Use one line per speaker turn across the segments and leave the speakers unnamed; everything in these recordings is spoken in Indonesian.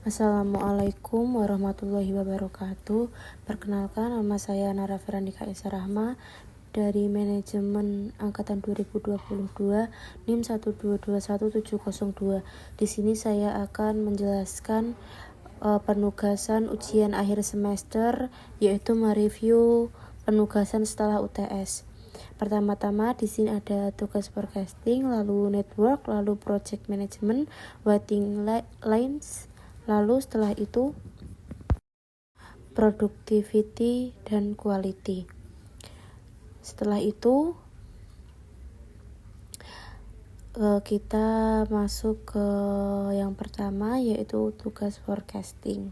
Assalamualaikum warahmatullahi wabarakatuh. Perkenalkan, nama saya Nara Ferandika Esa Rahma dari Manajemen Angkatan 2022 NIM 1221702. Di sini saya akan menjelaskan penugasan ujian akhir semester, yaitu mereview penugasan setelah UTS. Pertama-tama di sini ada tugas forecasting, lalu network, lalu project management, waiting lines, lalu setelah itu productivity dan quality. Setelah itu kita masuk ke yang pertama, yaitu tugas forecasting.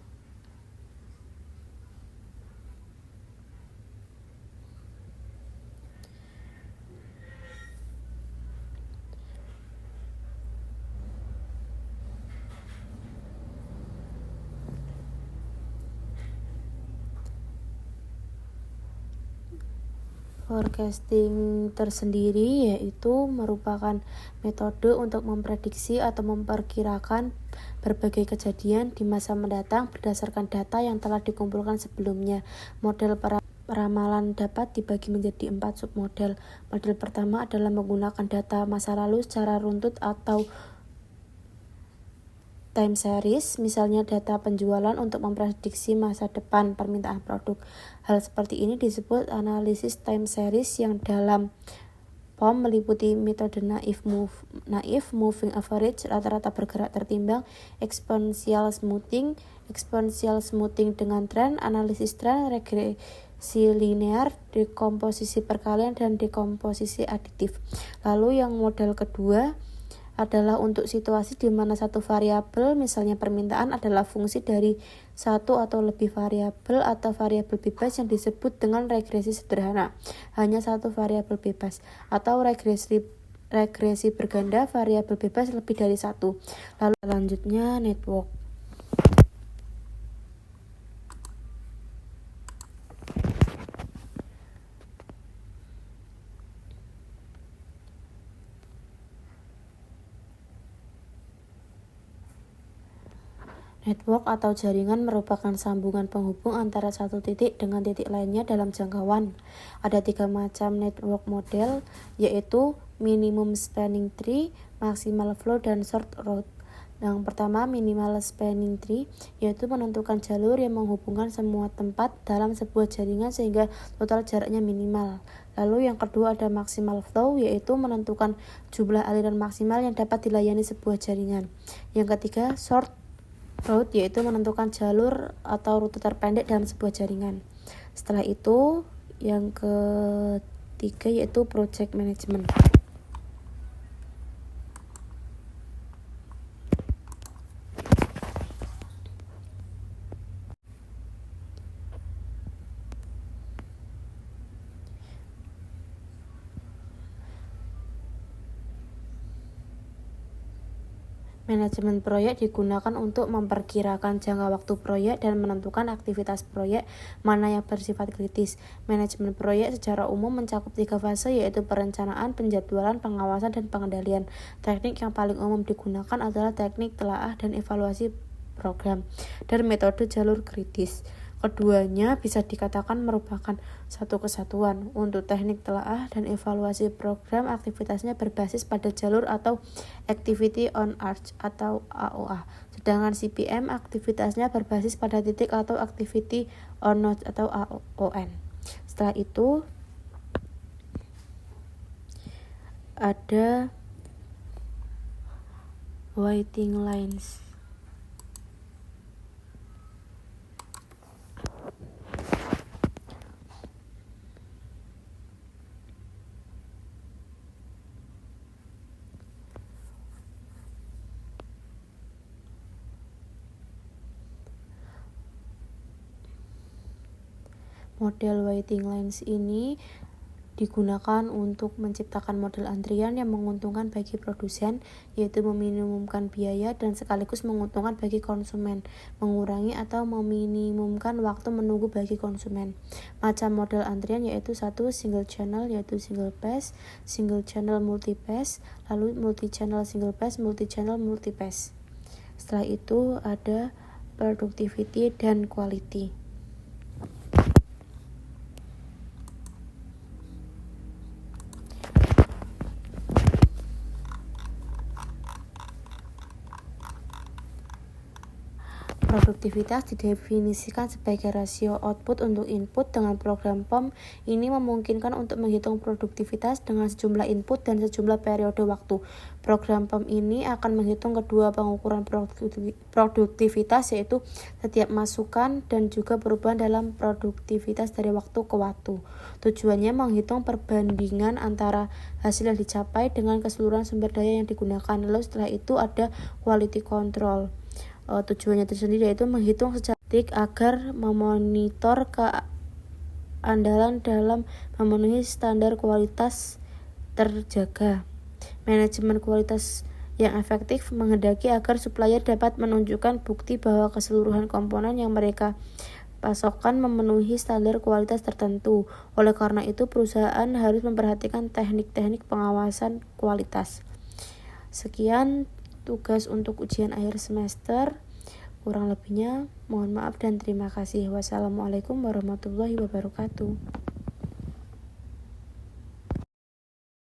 Forecasting tersendiri yaitu merupakan metode untuk memprediksi atau memperkirakan berbagai kejadian di masa mendatang berdasarkan data yang telah dikumpulkan sebelumnya. Model peramalan dapat dibagi menjadi 4 submodel. Model pertama adalah menggunakan data masa lalu secara runtut atau time series, misalnya data penjualan untuk memprediksi masa depan permintaan produk. Hal seperti ini disebut analisis time series yang dalam POM meliputi metode naive moving average, rata-rata bergerak tertimbang, exponential smoothing dengan tren, analisis tren, regresi linear, dekomposisi perkalian, dan dekomposisi aditif. Lalu yang model kedua adalah untuk situasi di mana satu variabel, misalnya permintaan, adalah fungsi dari satu atau lebih variabel atau variabel bebas yang disebut dengan regresi sederhana, hanya satu variabel bebas, atau regresi berganda, variabel bebas lebih dari satu. Lalu selanjutnya network. Network atau jaringan merupakan sambungan penghubung antara satu titik dengan titik lainnya dalam jangkauan. Ada 3 macam network model, yaitu minimum spanning tree, maximal flow, dan short route. Yang pertama, minimal spanning tree, yaitu menentukan jalur yang menghubungkan semua tempat dalam sebuah jaringan sehingga total jaraknya minimal. Lalu yang kedua ada maximal flow, yaitu menentukan jumlah aliran maksimal yang dapat dilayani sebuah jaringan. Yang ketiga, short route, yaitu menentukan jalur atau rute terpendek dalam sebuah jaringan. Setelah itu yang ketiga yaitu project management. Manajemen proyek digunakan untuk memperkirakan jangka waktu proyek dan menentukan aktivitas proyek mana yang bersifat kritis. Manajemen proyek secara umum mencakup 3 fase, yaitu perencanaan, penjadwalan, pengawasan, dan pengendalian. Teknik yang paling umum digunakan adalah teknik telaah dan evaluasi program dan metode jalur kritis. Keduanya bisa dikatakan merupakan satu kesatuan. Untuk teknik telaah dan evaluasi program, aktivitasnya berbasis pada jalur atau activity on arch atau AOA. Sedangkan CPM aktivitasnya berbasis pada titik atau activity on node atau AON. Setelah itu ada waiting lines. Model waiting lines ini digunakan untuk menciptakan model antrian yang menguntungkan bagi produsen, yaitu meminimumkan biaya dan sekaligus menguntungkan bagi konsumen, mengurangi atau meminimumkan waktu menunggu bagi konsumen. Macam model antrian yaitu 1 single channel, yaitu single pass, single channel multi pass, lalu multi channel single pass, multi channel multi pass. Setelah itu ada productivity, dan quality. Produktivitas didefinisikan sebagai rasio output untuk input. Dengan program POM ini memungkinkan untuk menghitung produktivitas dengan sejumlah input dan sejumlah periode waktu. Program POM ini akan menghitung kedua pengukuran produktivitas, yaitu setiap masukan dan juga perubahan dalam produktivitas dari waktu ke waktu. Tujuannya menghitung perbandingan antara hasil yang dicapai dengan keseluruhan sumber daya yang digunakan. Lalu setelah itu ada quality control. Tujuannya tersendiri yaitu menghitung secara agar memonitor keandalan dalam memenuhi standar kualitas terjaga. Manajemen kualitas yang efektif menghendaki agar supplier dapat menunjukkan bukti bahwa keseluruhan komponen yang mereka pasokkan memenuhi standar kualitas tertentu. Oleh karena itu, perusahaan harus memperhatikan teknik-teknik pengawasan kualitas. Sekian tugas untuk ujian akhir semester. Kurang lebihnya mohon maaf dan terima kasih. Wassalamualaikum warahmatullahi wabarakatuh.